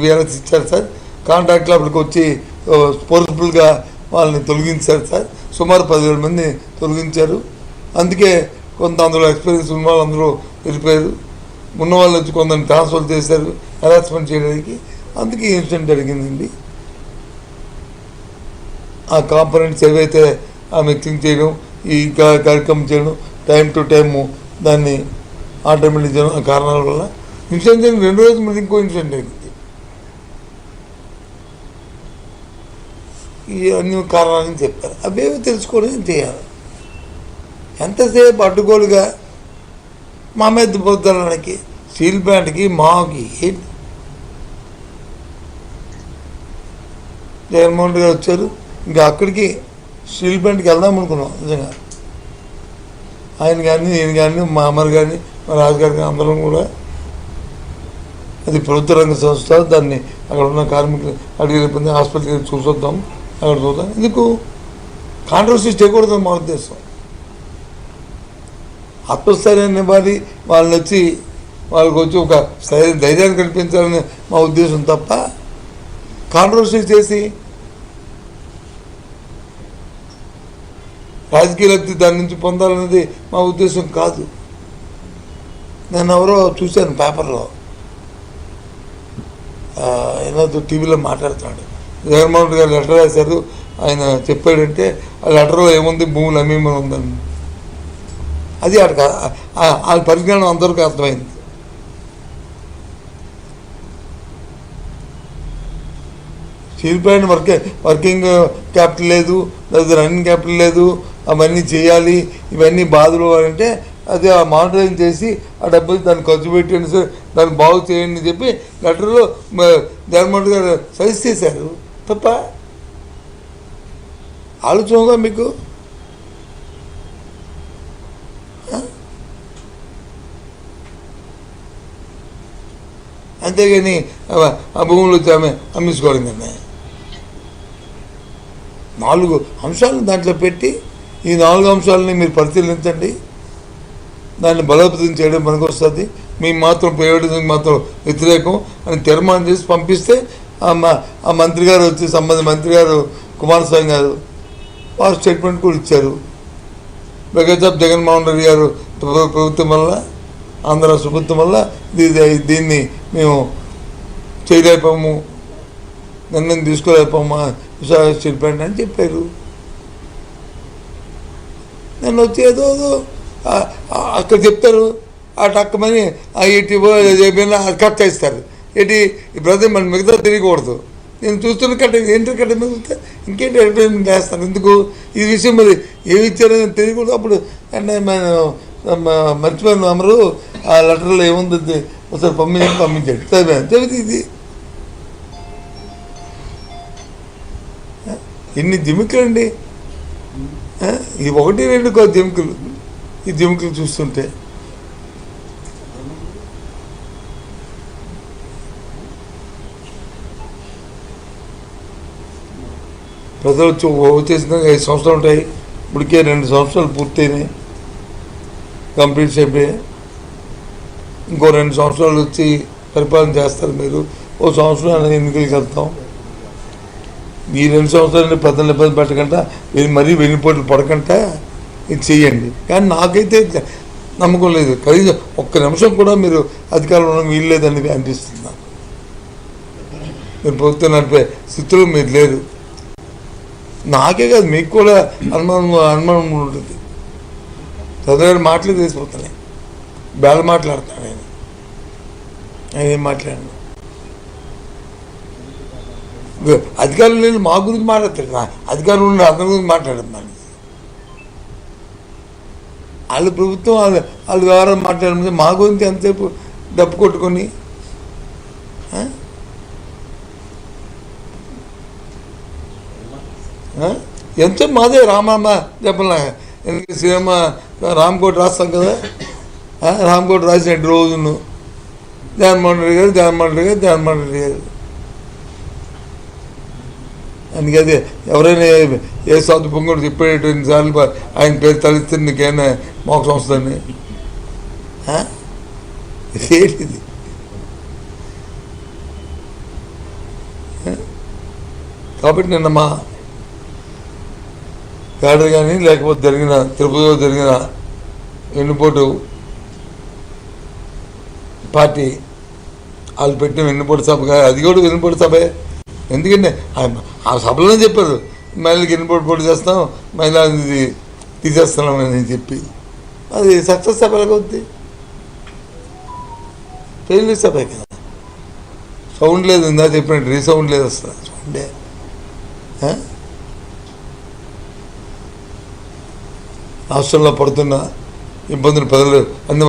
VRS ఇచ్చారు sir. కాంట్రాక్ట్లు అప్పటికి వచ్చి ఫోర్స్ఫుల్గా వాళ్ళని తొలగించారు సార్. సుమారు 10,000 మంది తొలగించారు. అందుకే కొంత అందులో ఎక్స్పీరియన్స్ ఉన్న వాళ్ళు అందరూ వెళ్ళిపోయారు. ఉన్న వాళ్ళు వచ్చి కొందరిని ట్రాన్స్ఫర్ చేశారు హెరాస్మెంట్ చేయడానికి. అందుకే ఈ ఇన్సిడెంట్ జరిగిందండి. ఆ కాంపనెంట్స్ ఏవైతే ఆ మిక్సింగ్ చేయడం, ఈ కార్యక్రమం చేయడం, టైం టు టైము దాన్ని ఆటోమేటిక్ చేయడం, ఆ కారణాల వల్ల ఇన్సిడెంట్ జరిగింది. 2 రోజుల ముందు ఇంకో ఇన్సిడెంట్ జరిగింది. ఈ అన్ని కారణాలని చెప్పారు. అవేవి తెలుసుకోవడం చేయాలి. ఎంతసేపు అడ్డుగోలుగా మా మీద పోతానికి స్టీల్ ప్లాంట్కి మాకి ఏంటి? జగన్మోహన్ రెడ్డి గారు వచ్చారు. ఇంకా అక్కడికి స్టీల్ ప్లాంట్కి వెళ్దాం అనుకున్నాం. నిజంగా ఆయన కానీ నేను కానీ మా అమ్మరు కానీ మా రాజుగారు కానీ అందరం కూడా అది ప్రభుత్వ రంగ సంస్థ. దాన్ని అక్కడ ఉన్న కార్మికులు అడిగి హాస్పిటల్కి చూసొద్దాం, అక్కడ చూద్దాం. ఎందుకు కాంట్రవర్సీ చేయకూడదు మా ఉద్దేశం. ఆత్మస్థైర్యాన్ని ఇవ్వాలి, వాళ్ళని వచ్చి వాళ్ళకి వచ్చి ఒక ధైర్యాన్ని కల్పించాలని మా ఉద్దేశం తప్ప కాంట్రవర్సీ చేసి రాజకీయ లబ్ధి దాని నుంచి పొందాలనేది మా ఉద్దేశం కాదు. నేను ఎవరో చూశాను పేపర్లో, ఏదో టీవీలో మాట్లాడుతున్నాడు. జగన్మోహన్ రెడ్డి గారు లెటర్ రాశారు. ఆయన చెప్పాడంటే ఆ లెటర్లో ఏముంది, భూములు అమ్మేమని ఉందని. అది ఆ పరిజ్ఞానం అందరికీ అర్థమైంది. స్టీల్ ప్లాంట్ వర్కింగ్ క్యాపిటల్ లేదు, లేదా రన్నింగ్ క్యాపిటల్ లేదు, అవన్నీ చేయాలి, ఇవన్నీ బాధలు అంటే అది ఆ మానిటరింగ్ చేసి ఆ డబ్బులు దాన్ని ఖర్చు పెట్టండి సార్, దాన్ని బాగు చేయండి అని చెప్పి లెటర్లో జగన్మోహన్ రెడ్డి గారు సజెస్ట్ చేశారు. తప్ప ఆలోచనగా మీకు అంతేగాని ఆ భూములు వచ్చి అమ్మేసుకోవడం కన్నా 4 అంశాలను దాంట్లో పెట్టి ఈ 4 అంశాలని మీరు పరిశీలించండి. దాన్ని బలోపేతం చేయడం మనకు వస్తుంది. మేము మాత్రం ప్రైవేటిజం మాత్రం వ్యతిరేకం అని తీర్మానం చేసి పంపిస్తే ఆ మంత్రి గారు వచ్చి సంబంధిత మంత్రి గారు కుమారస్వామి గారు వారు స్టేట్మెంట్ కూడా ఇచ్చారు. బికాజ్ ఆఫ్ జగన్మోహన్ రెడ్డి గారు ప్రభుత్వం వల్ల, ఆంధ్ర రాష్ట్ర ప్రభుత్వం వల్ల దీన్ని మేము చేయలేకపోము, నిర్ణయం తీసుకోలేకపోమా విశాఖ స్టీల్ ప్లాంట్ అని చెప్పారు. నేను వచ్చి ఏదో అక్కడ చెప్తారు, ఆ టక్కమని ఆ ఏటీవో ఏమైనా కట్ చేస్తారు. ఏంటి ఈ బ్రదర్ మన మిగతా తెలియకూడదు. నేను చూస్తున్న ఏంటి కట్ట మిగిలితే ఇంకేంటి అడ్వర్టైజ్మెంట్ చేస్తాను. ఎందుకు ఈ విషయం మరి ఏమి ఇచ్చారో తెలియకూడదు. అప్పుడు మర్చిపోయిన అమరు ఆ లెటర్లో ఏముంది ఒకసారి పంపించాడు. చదివితే ఇది ఎన్ని జిమికలు అండి. ఇది 1, 2 జిమికలు. ఈ జిమికలు చూస్తుంటే ప్రజలు వచ్చేసిన 5 సంవత్సరాలు ఉంటాయి. ఇప్పటికే 2 సంవత్సరాలు పూర్తయినాయి, కంప్లీట్ అయిపోయాయి. ఇంకో 2 సంవత్సరాలు వచ్చి పరిపాలన చేస్తారు మీరు. ఓ సంవత్సరం ఎన్నికలకి వెళ్తాం. ఈ 2 సంవత్సరాలు ప్రజలను ఇబ్బంది పెట్టకుండా మరీ వెన్నుపోట్లు పడకుండా ఇది చెయ్యండి. కానీ నాకైతే నమ్మకం లేదు. కనీసం 1 నిమిషం కూడా మీరు అధికారంలో వీల్లేదని అనిపిస్తుంది నాకు. మీరు ప్రభుత్వం నడిపే స్థితిలో మీరు లేరు. నాకే కాదు, మీకు కూడా అనుమానం ఉంటుంది. చదివాడు మాటలు తెలిసిపోతున్నాయి. బేళ మాట్లాడుతున్నాడు ఆయన ఏం మాట్లాడాను. అధికారులు లేదు మా గురించి మాట్లాడతాడు. అధికారులు ఉండి అందరి గురించి మాట్లాడుతున్నాను. వాళ్ళు ప్రభుత్వం వాళ్ళు వ్యవహారం మాట్లాడడం మా గురించి ఎంతసేపు డబ్బు కొట్టుకొని ఎంతసేపు మాదే రామమ్మ చెప్పలా. ఎందుకంటే సినిమా రామ్కోట్ రాస్తాం కదా, రామ్కోట్ రాసినట్టు రోజును జగన్మోహన్ రెడ్డి గారు అందుకే ఎవరైనా ఏ సాధు పొంగుడు చెప్పేటువంటి సార్లు ఆయన పేరు తలిస్తే నీకేమైనా మోక్షం వస్తుందని ఏంటిది? కాబట్టి నిన్న మా క్యాడర్ కానీ లేకపోతే జరిగిన తిరుపతిలో జరిగిన వెన్నుపోటు పార్టీ వాళ్ళు పెట్టిన వెన్నుపోటు సభ, అది కూడా వెన్నుపోటు సభే. ఎందుకంటే ఆ సభలోనే చెప్పారు మహిళకి వెన్నుపోటు పోటీ చేస్తాం, మహిళా తీసేస్తున్నామని చెప్పి. అది సక్సెస్ సభ ఎలాగొద్ది? ఫెయిల్యూర్ సభే కదా. సౌండ్ లేదు, ఇందా చెప్పినట్టు రీసౌండ్ లేదు అసలు. సౌండే రాష్ట్రంలో పడుతున్న ఇబ్బందులు ప్రజలు అన్ని